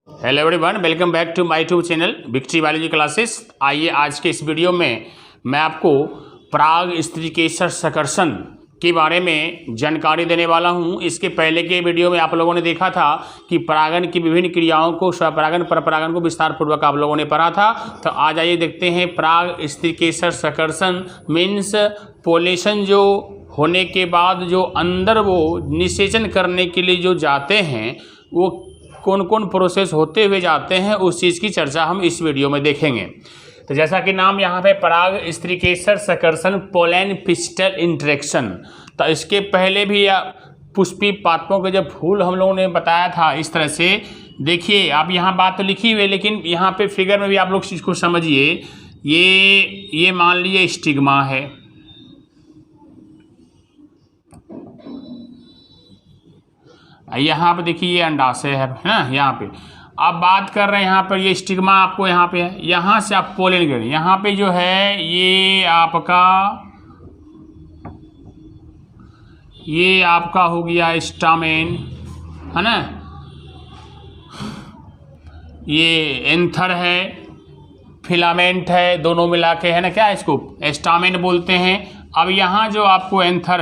Hello everyone, welcome back to my YouTube channel victory biology classes. आइए आज के इस वीडियो में मैं आपको पराग स्त्रीकेसर सकर्षण के बारे में जानकारी देने वाला हूं। इसके पहले के वीडियो में आप लोगों ने देखा था कि परागन की विभिन्न क्रियाओं को, स्वपरागन परपरागन को विस्तार पूर्वक आप लोगों ने पढ़ा था। तो आज आइए देखते हैं पराग स्त्रीकेसर सकर्षण मीन्स पोलेशन जो होने के बाद जो अंदर वो निषेचन करने के लिए जो जाते हैं वो कौन कौन प्रोसेस होते हुए जाते हैं, उस चीज़ की चर्चा हम इस वीडियो में देखेंगे। तो जैसा कि नाम यहाँ पे पराग स्त्रीकेसर सकर्षण पोलन पिस्टल इंटरेक्शन, तो इसके पहले भी पुष्पी पादपों के जब फूल हम लोगों ने बताया था इस तरह से। देखिए आप यहाँ बात तो लिखी हुई है, लेकिन यहाँ पे फिगर में भी आप लोग चीज़ को समझिए। ये मान लीजिए स्टिग्मा है, यहाँ पे देखिए ये अंडाशय है ना। यहाँ पे अब बात कर रहे हैं, यहाँ पर ये स्टिग्मा आपको यहाँ पे है, यहाँ से आप पोलन ग्रेन, यहाँ पे जो है ये आपका हो गया स्टामेन है ना, ये एंथर है, फिलामेंट है, दोनों मिला के है ना, क्या इसको स्टामेन बोलते हैं। अब यहाँ जो आपको एंथर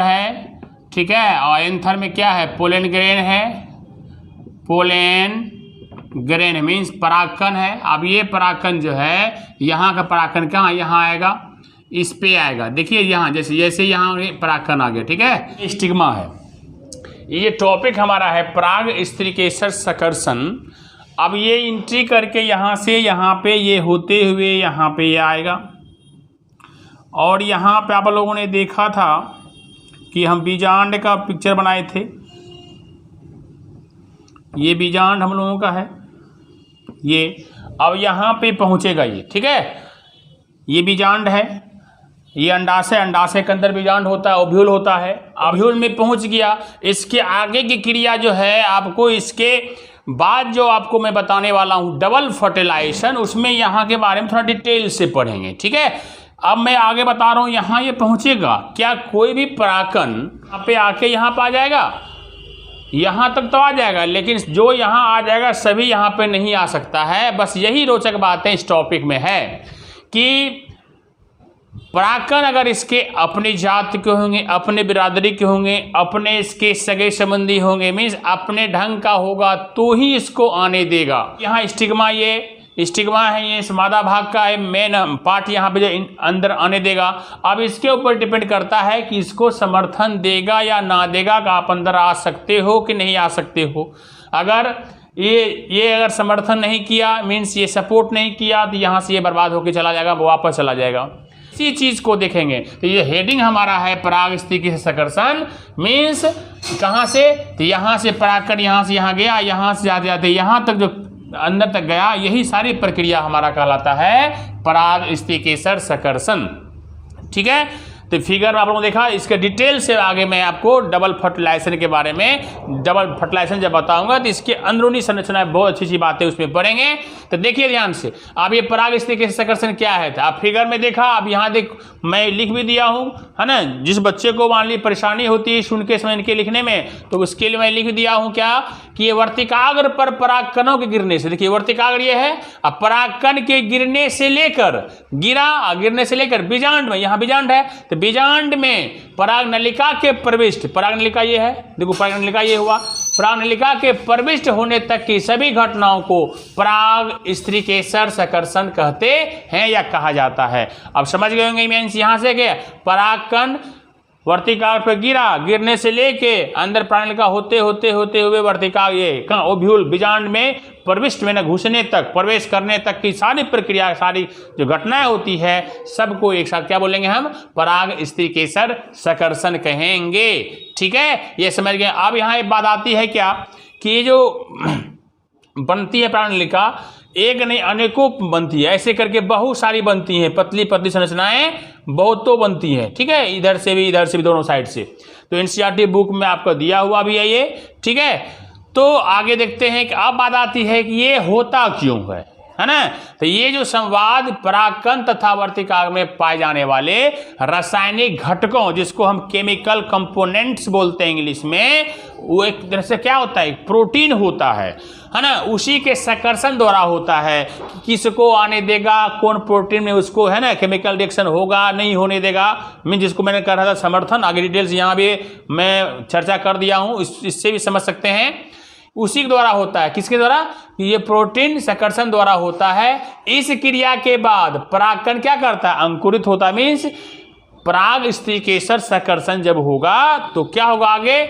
है ठीक है, और एंथर में क्या है, पोलन ग्रेन है, पोलन ग्रेन मीन्स परागकण है। अब ये परागकण जो है, यहाँ का परागकण कहाँ, यहाँ आएगा, इस पे आएगा। देखिए यहाँ जैसे यहाँ परागकण आ गया, ठीक है, स्टिग्मा है। ये टॉपिक हमारा है पराग स्त्रीकेसर सकर्षण। अब ये एंट्री करके यहाँ से यहाँ पे ये होते हुए यहाँ पे ये आएगा, और यहाँ पे आप लोगों ने देखा था कि हम बीजांड का पिक्चर बनाए थे। ये बीजांड हम लोगों का है ये। अब यहाँ पे पहुँचेगा ये, ठीक है, ये बीजांड है, ये अंडाशय के अंदर बीजांड होता है, ओव्यूल होता है। ओव्यूल में पहुँच गया। इसके आगे की क्रिया जो है आपको इसके बाद जो आपको मैं बताने वाला हूँ डबल फर्टिलाइजेशन, उसमें यहाँ के बारे में थोड़ा डिटेल से पढ़ेंगे, ठीक है। अब मैं आगे बता रहा हूँ, यहाँ ये पहुँचेगा क्या, कोई भी परागकण यहाँ पे आके यहाँ पे आ जाएगा, यहाँ तक तो आ जाएगा, लेकिन जो यहाँ आ जाएगा सभी यहाँ पे नहीं आ सकता है। बस यही रोचक बातें इस टॉपिक में है कि परागकण अगर इसके अपनी जात के होंगे, अपने बिरादरी के होंगे, अपने इसके सगे संबंधी होंगे, मीन्स अपने ढंग का होगा तो ही इसको आने देगा। यहाँ स्टिग्मा, ये स्टिग्मा है, ये मादा भाग का है, मेन पार्ट यहाँ पे जो अंदर आने देगा। अब इसके ऊपर डिपेंड करता है कि इसको समर्थन देगा या ना देगा, कि आप अंदर आ सकते हो कि नहीं आ सकते हो। अगर ये अगर समर्थन नहीं किया, मीन्स ये सपोर्ट नहीं किया, तो यहाँ से ये बर्बाद होकर चला जाएगा, वो वापस चला जाएगा। इसी चीज़ को देखेंगे। तो ये हेडिंग हमारा है पराग स्त्रीकेसर सकर्षण मीन्स कहाँ से, तो यहाँ से परागकण यहाँ से यहाँ गया, यहाँ से जाते जाते यहाँ तक जो अंदर तक गया, यही सारी प्रक्रिया हमारा कहलाता है पराग स्त्रीकेसर सकर्षण, ठीक है। तो फिगर में आप लोगों ने देखा। इसके डिटेल से आगे मैं आपको डबल फर्टिलाइजेशन के बारे में, डबल फर्टिलाइजेशन जब बताऊंगा तो इसके अंदरूनी संरचना बहुत अच्छी अच्छी बातें उसमें पढ़ेंगे। तो देखिए ध्यान से, अब ये पराग स्त्रीकेसर सकर्षण क्या है, तो आप फिगर में देखा। अब यहाँ देख, मैं लिख भी दिया हूँ है ना, जिस बच्चे को मान ली परेशानी होती है सुन के समझ के लिखने में, तो उसके लिए मैं लिख दिया हूँ क्या, कि ये वर्तिकाग्र पर परागकणों के गिरने से, देखिए वर्तिकाग्र ये है, अब परागकण के गिरने से लेकर गिरने से लेकर बीजांड में, यहाँ बीजांड है, तो बीजांड में पराग नलिका के प्रविष्ट, पराग नलिका ये है, देखो पराग नलिका ये हुआ, पराग नलिका के प्रविष्ट होने तक की सभी घटनाओं को पराग स्त्रीकेसर सकर्षण कहते हैं या कहा जाता है। अब समझ गए होंगे, मीन्स यहाँ से क्या, परागकण वर्तिकाग्र पर गिरा, गिरने से लेके अंदर प्राणलिका होते हुए वर्तिकाग्र ये कहाँ ओव्यूल बीजांड में प्रविष्ट में न घुसने तक, प्रवेश करने तक की सारी प्रक्रिया, सारी जो घटनाएं होती है, सबको एक साथ क्या बोलेंगे हम, पराग स्त्रीकेसर सकर्षण कहेंगे, ठीक है। ये समझ गए। अब यहाँ एक बात आती है क्या, कि ये जो बनती है प्राणलिका, एक नहीं अनेकों बनती है, ऐसे करके बहुत सारी बनती हैं, पतली पतली संरचनाएं बहुतों बनती हैं, ठीक है, इधर से भी दोनों साइड से। तो एनसीईआरटी बुक में आपको दिया हुआ भी है ये, ठीक है। तो आगे देखते हैं कि अब बात आती है कि ये होता क्यों है ना। तो ये जो संवाद परागकण तथा वर्तिकाग्र में पाए जाने वाले रासायनिक घटकों, जिसको हम केमिकल कंपोनेंट्स बोलते हैं इंग्लिश में, वो एक तरह से क्या होता है, प्रोटीन होता है। है ना, उसी के सकर्षण द्वारा होता है। किसको आने देगा, कौन प्रोटीन में उसको, है ना, केमिकल रिएक्शन होगा नहीं होने देगा, मीन जिसको मैंने कहा था समर्थन, आगे डिटेल्स यहाँ भी मैं चर्चा कर दिया हूँ, इससे भी समझ सकते हैं। उसी के द्वारा होता है, किसके द्वारा, ये प्रोटीन सकर्षण द्वारा होता है। इस क्रिया के बाद परागकण क्या करता है, अंकुरित होता है, मीन्स पराग स्त्रीकेसर सकर्षण जब होगा तो क्या होगा आगे,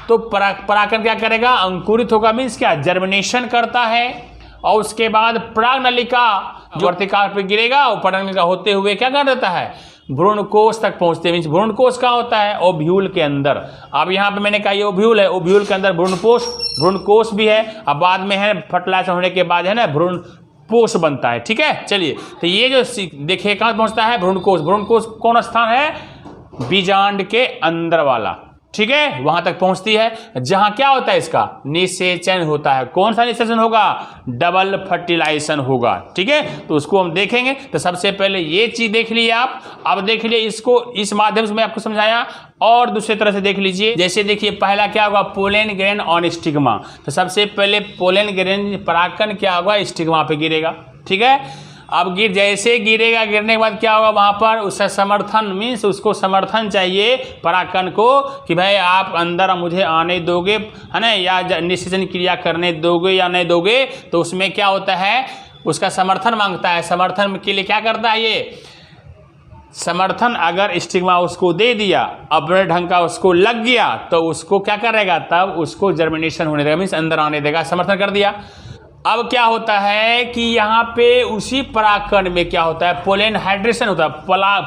तो परागकण क्या करेगा, अंकुरित होगा, मीन्स क्या, जर्मिनेशन करता है। और उसके बाद पराग नलिका जो वर्तिकाग्र पे गिरेगा और पराग नलिका होते हुए क्या कर देता है, भ्रूणकोश तक पहुंचते, मीन्स भ्रूणकोश कहाँ होता है, ओव्यूल के अंदर। अब यहाँ पे मैंने कहा ये ओव्यूल है, ओव्यूल के अंदर भ्रूणकोश भी है, अब बाद में है फर्टिलाइजेशन होने के बाद है ना भ्रूणपोष बनता है, ठीक है। चलिए, तो ये जो देखिए कहाँ पहुंचता है, भ्रूणकोश। भ्रूणकोश कौन स्थान है, बीजांड के अंदर वाला, ठीक है, वहां तक पहुंचती है, जहां क्या होता है, इसका निषेचन होता है। कौन सा निषेचन होगा, डबल फर्टिलाइजेशन होगा, ठीक है। तो उसको हम देखेंगे। तो सबसे पहले ये चीज देख लीजिए आप, अब देख लिए इसको, इस माध्यम से मैं आपको समझाया, और दूसरी तरह से देख लीजिए। जैसे देखिए पहला क्या होगा, पोलन ग्रेन ऑन स्टिग्मा। तो सबसे पहले पोलन ग्रेन परागकण क्या होगा, स्टिग्मा पे गिरेगा, ठीक है। अब जैसे गिरेगा, गिरने के बाद क्या होगा, वहां पर उसका समर्थन, मीन्स उसको समर्थन चाहिए परागकण को कि भाई आप अंदर मुझे आने दोगे, है ना, या निषेचन क्रिया करने दोगे या नहीं दोगे। तो उसमें क्या होता है, उसका समर्थन मांगता है। समर्थन के लिए क्या करता है, ये समर्थन अगर स्टिग्मा उसको दे दिया, अपने ढंग का उसको लग गया, तो उसको क्या करेगा, तब उसको जर्मिनेशन होने देगा, मीन्स अंदर आने देगा, समर्थन कर दिया। अब क्या होता है कि यहाँ पे उसी परागकण में क्या होता है, पोलन हाइड्रेशन होता है।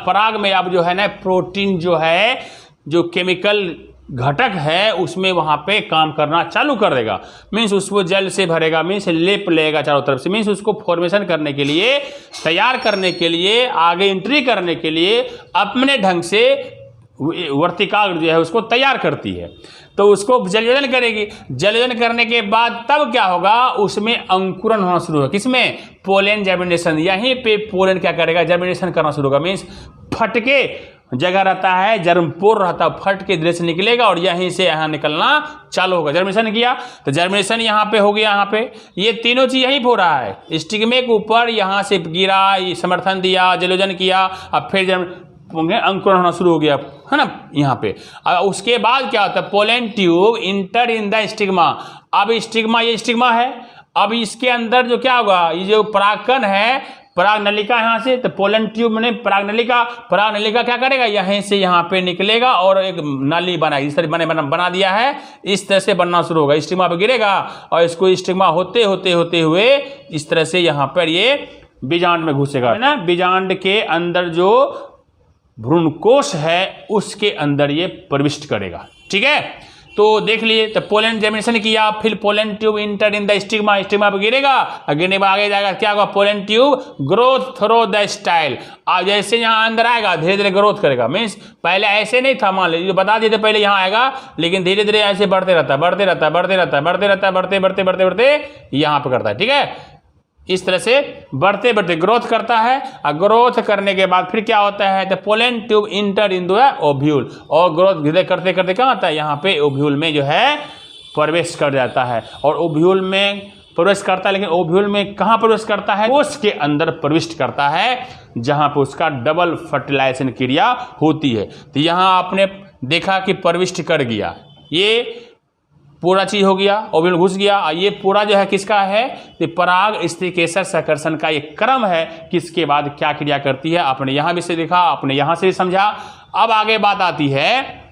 पराग में अब जो है ना प्रोटीन जो है, जो केमिकल घटक है, उसमें वहाँ पे काम करना चालू कर देगा, मीन्स उसको जल से भरेगा, मीन्स लेप लेगा चारों तरफ से, मीन्स उसको फॉर्मेशन करने के लिए, तैयार करने के लिए, आगे एंट्री करने के लिए अपने ढंग से वर्तिकाग्र जो है उसको तैयार करती है। तो उसको जलयोजन करेगी, जलयोजन करने के बाद तब क्या होगा, उसमें अंकुरन होना शुरू होगा, किसमें, पोलन जर्मिनेशन। यहीं पे पोलन क्या करेगा, जर्मिनेशन करना शुरू होगा, मीन्स फटके जगह रहता है, जर्मपोर रहता है, फट के धीरे से निकलेगा और यहीं से यहाँ निकलना चालू होगा। जर्मिनेशन किया तो जर्मिनेशन यहाँ पे हो गया, यहाँ पे ये तीनों चीज यहीं पे हो रहा है। स्टिग्मे के ऊपर यहाँ से गिरा, समर्थन दिया, जलयोजन किया, अब फिर अंकुरण होना शुरू हो गया, है ना, यहाँ पे। उसके बाद क्या होता है, pollen tube enter in the stigma. अब स्टिग्मा, ये स्टिग्मा है, अब इसके अंदर जो क्या होगा, ये जो परागकण है, पराग नलिका यहाँ से, तो पोलन ट्यूब में पराग नलिका क्या करेगा, यहाँ से यहाँ पे निकलेगा और एक नाली बना, इस तरह बना दिया है, इस तरह से बनना शुरू होगा, स्टिग्मा पे गिरेगा और इसको स्टिग्मा होते होते हुए इस तरह से यहाँ पर ये बीजांड में घुसेगा, है ना। बीजांड के अंदर जो भ्रूणकोश है उसके अंदर ये प्रविष्ट करेगा, ठीक है। तो देख लिए, तो पोलन जर्मिनेशन किया, फिर pollen tube enter in the stigma, stigma पे गिरेगा, गिरने के आगे जाएगा, क्या होगा, pollen tube growth through the style. अब जैसे यहाँ अंदर आएगा धीरे धीरे ग्रोथ करेगा, मीन्स पहले ऐसे नहीं था, मान लीजिए बता दिए थे पहले यहाँ आएगा, लेकिन धीरे धीरे ऐसे बढ़ते रहता है, बढ़ते यहाँ पे करता है, ठीक है। इस तरह से बढ़ते ग्रोथ करता है, और ग्रोथ करने के बाद फिर क्या होता है, तो pollen tube enter in the ovule, और ग्रोथ धीरे करते कहाँ आता है, यहाँ पे ओव्यूल में जो है प्रवेश कर जाता है। और ओव्यूल में प्रवेश करता है, लेकिन ओव्यूल में कहाँ प्रवेश करता है, कोश के अंदर प्रविष्ट करता है, जहाँ पे उसका डबल फर्टिलाइजेशन क्रिया होती है। तो यहाँ आपने देखा कि प्रविष्ट कर गया, ये पूरा चीज हो गया, ओव्यूल घुस गया। ये पूरा जो है किसका है, तो पराग स्त्रीकेसर सकर्षण का एक क्रम है, किसके बाद क्या क्रिया करती है, आपने यहाँ भी से देखा, आपने यहाँ से भी समझा। अब आगे बात आती है,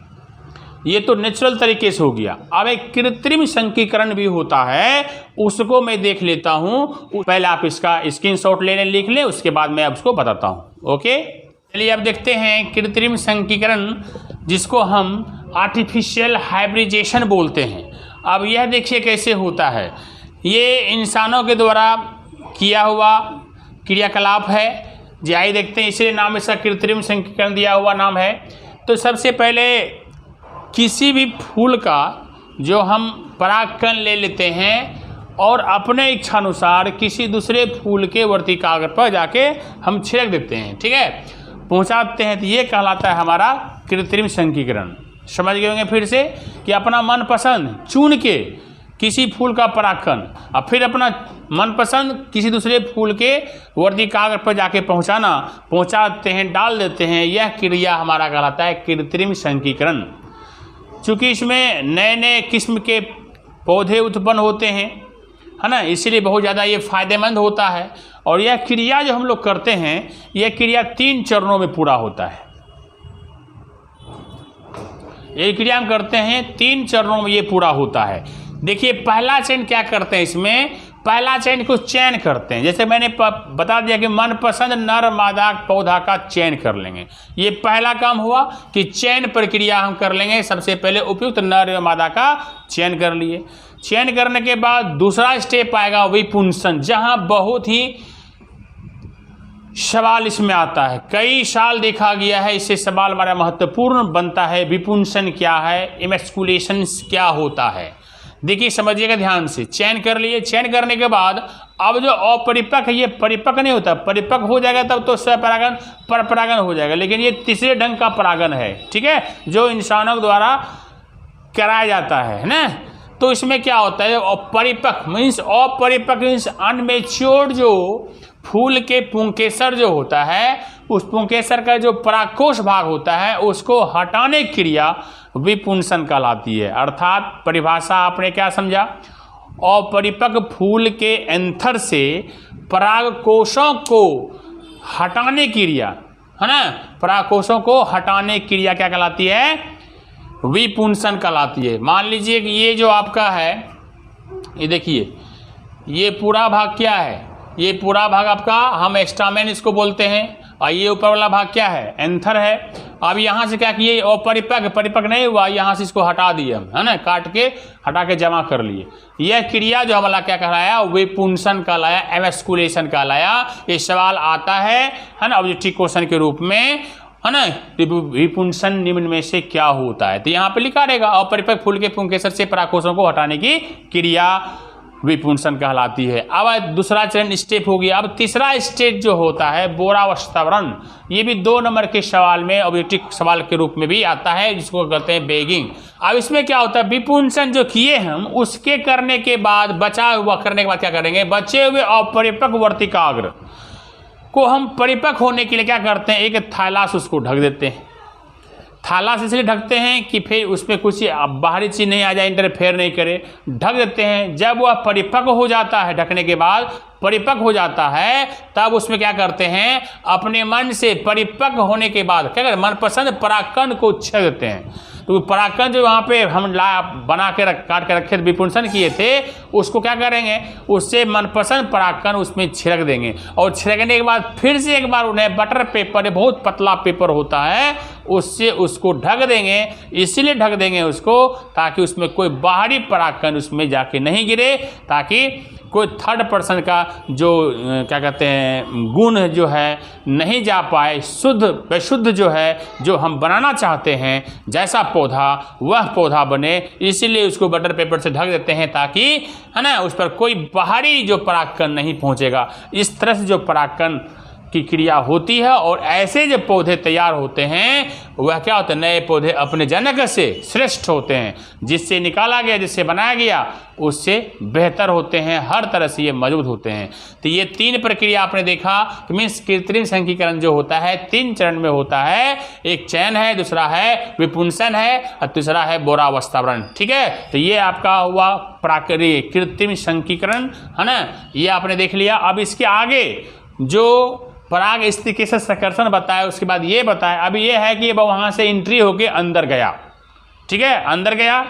ये तो नेचुरल तरीके से हो गया, अब एक कृत्रिम संकीकरण भी होता है, उसको मैं देख लेता हूँ। पहले आप इसका स्क्रीनशॉट लेने लिख लें, उसके बाद मैं उसको बताता हूँ, ओके। चलिए अब देखते हैं कृत्रिम संकीकरण, जिसको हम आर्टिफिशियल हाइब्रिडेशन बोलते हैं। अब यह देखिए कैसे होता है, ये इंसानों के द्वारा किया हुआ क्रियाकलाप है। जाइए देखते हैं, इसलिए नाम इसका कृत्रिम संकीकरण दिया हुआ नाम है। तो सबसे पहले किसी भी फूल का जो हम परागकण ले लेते हैं और अपने इच्छानुसार किसी दूसरे फूल के वर्तिकाग्र पर जाके हम छिड़क देते हैं, ठीक है, पहुंचाते हैं, तो ये कहलाता है हमारा कृत्रिम संकीकरण। समझ गए होंगे फिर से कि अपना मनपसंद चुन के किसी फूल का परागकण और फिर अपना मनपसंद किसी दूसरे फूल के वर्तिकाग्र पर जाके पहुंचाते हैं, डाल देते हैं। यह क्रिया हमारा कहलाता है कृत्रिम संकीकरण। चूँकि इसमें नए नए किस्म के पौधे उत्पन्न होते हैं, है ना, इसीलिए बहुत ज़्यादा ये फायदेमंद होता है। और यह क्रिया जो हम लोग करते हैं, यह क्रिया 3 चरणों में पूरा होता है। ये क्रिया हम करते हैं 3 चरणों में ये पूरा होता है। देखिए पहला चरण क्या करते हैं, इसमें पहला चरण को चयन करते हैं। जैसे मैंने बता दिया कि मनपसंद नर मादा पौधा का चयन कर लेंगे। ये पहला काम हुआ कि चयन प्रक्रिया हम कर लेंगे। सबसे पहले उपयुक्त नर मादा का चयन कर लिए। चयन करने के बाद दूसरा स्टेप आएगा विपुंसन, जहाँ बहुत ही सवाल इसमें आता है। कई साल देखा गया है, इससे सवाल हमारा महत्वपूर्ण बनता है। विपुंसन क्या है, इमैस्कुलेशन क्या होता है। देखिए समझिएगा ध्यान से। चयन कर लिए, चयन करने के बाद अब जो अपरिपक्व है, ये परिपक्व नहीं होता, परिपक्व हो जाएगा तब तो स्वपरागन परपरागन हो जाएगा। लेकिन ये तीसरे ढंग का परागन है, ठीक है, जो इंसानों द्वारा कराया जाता है ना। तो इसमें क्या होता है, अपरिपक्व मीन्स अनमेच्योर्ड जो फूल के पुंकेसर जो होता है, उस पुंकेसर का जो परागकोश भाग होता है उसको हटाने की क्रिया विपुंसन कहलाती है। अर्थात परिभाषा आपने क्या समझा, अपरिपक्व फूल के एंथर से परागकोशों को हटाने की क्रिया, है ना, परागकोशों को हटाने की क्रिया क्या कहलाती है, विपुंसन कहलाती है। मान लीजिए कि ये जो आपका है, ये देखिए ये पूरा भाग क्या है, ये पूरा भाग आपका हम स्टामेन इसको बोलते हैं, और ये ऊपर वाला भाग क्या है, एंथर है। अब यहाँ से क्या किए, परिपक्व नहीं हुआ, यहाँ से इसको हटा दिए हम, है ना, काट के हटा के जमा कर लिए। यह क्रिया जो हमारा क्या कहलाया, विपुंसन कहलाया, एमस्कुलेशन कहलाया। ये सवाल आता है ना ऑब्जेक्टिव क्वेश्चन के रूप में, है ना, विपुंसन निम्न में से क्या होता है। तो यहाँ पे लिखा रहेगा अपरिपक्व फूल के पुंकेसर से परागकोशों को हटाने की क्रिया विपुंसन कहलाती है। अब दूसरा चरण स्टेप हो गया। अब तीसरा स्टेज जो होता है बोरावस्थावरण, ये भी 2 नंबर के सवाल में ऑब्जेक्टिव सवाल के रूप में भी आता है, जिसको कहते हैं बेगिंग। अब इसमें क्या होता है, विपुंसन जो किए हम उसके करने के बाद, बचा हुआ करने के बाद क्या करेंगे, बचे हुए अपरिपक्व वर्तिकाग्र को हम परिपक्व होने के लिए क्या करते हैं, एक थैलास उसको ढक देते हैं। थैलास इसलिए ढकते हैं कि फिर उसमें कुछ बाहरी चीज़ नहीं आ जाए, इंटरफेयर नहीं करे, ढक देते हैं। जब वह परिपक्व हो जाता है, ढकने के बाद परिपक्व हो जाता है, तब उसमें क्या करते हैं, अपने मन से परिपक्व होने के बाद क्या करते हैं, मनपसंद परागकण को छेड़ देते हैं। तो परागकण जो वहाँ पे हम बना के काट के रखे विपुंसन किए थे, उसको क्या करेंगे, उससे मनपसंद परागकण उसमें छिड़क देंगे। और छिड़कने के बाद फिर से एक बार उन्हें बटर पेपर, बहुत पतला पेपर होता है, उससे उसको ढक देंगे। इसलिए ढक देंगे उसको ताकि उसमें कोई बाहरी परागकण उसमें जाके नहीं गिरे, ताकि कोई थर्ड पर्सन का जो क्या कहते हैं गुण जो है नहीं जा पाए, विशुद्ध जो है, जो हम बनाना चाहते हैं जैसा पौधा, वह पौधा बने। इसीलिए उसको बटर पेपर से ढक देते हैं, ताकि, है ना, उस पर कोई बाहरी जो परागकण नहीं पहुंचेगा। इस तरह से जो परागकण की क्रिया होती है और ऐसे जो पौधे तैयार होते हैं, वह क्या होते हैं, नए पौधे अपने जनक से श्रेष्ठ होते हैं। जिससे निकाला गया, जिससे बनाया गया, उससे बेहतर होते हैं, हर तरह से ये मौजूद होते हैं। तो ये 3 प्रक्रिया आपने देखा कि मीन्स कृत्रिम संकीकरण जो होता है 3 चरण में होता है। एक चयन है, दूसरा है विपुंसन है, और तीसरा है बोरावस्थावरण। ठीक है, तो ये आपका हुआ प्राकृतिक कृत्रिम संकीकरण, है ना, ये आपने देख लिया। अब इसके आगे जो पराग स्थिति से संकर्षण बताया, उसके बाद ये बताया, अब ये है कि वहाँ से एंट्री होके अंदर गया। ठीक है, अंदर गया,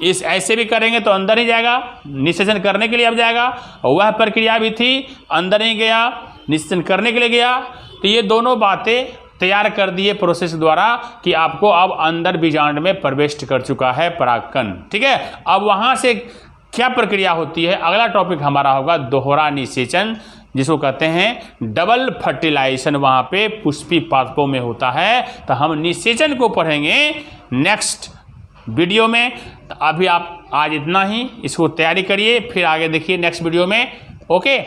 इस ऐसे भी करेंगे तो अंदर ही जाएगा, निषेचन करने के लिए अब जाएगा। और वह प्रक्रिया भी थी, अंदर ही गया, निषेचन करने के लिए गया। तो ये दोनों बातें तैयार कर दिए प्रोसेस द्वारा कि आपको अब अंदर बीजांड में प्रवेश कर चुका है परागकण। ठीक है, अब वहाँ से क्या प्रक्रिया होती है, अगला टॉपिक हमारा होगा दोहरा निषेचन, जिसको कहते हैं डबल फर्टिलाइजेशन। वहाँ पे पुष्पी पादपों में होता है। तो हम निषेचन को पढ़ेंगे नेक्स्ट वीडियो में। तो अभी आप आज इतना ही, इसको तैयारी करिए, फिर आगे देखिए नेक्स्ट वीडियो में। ओके।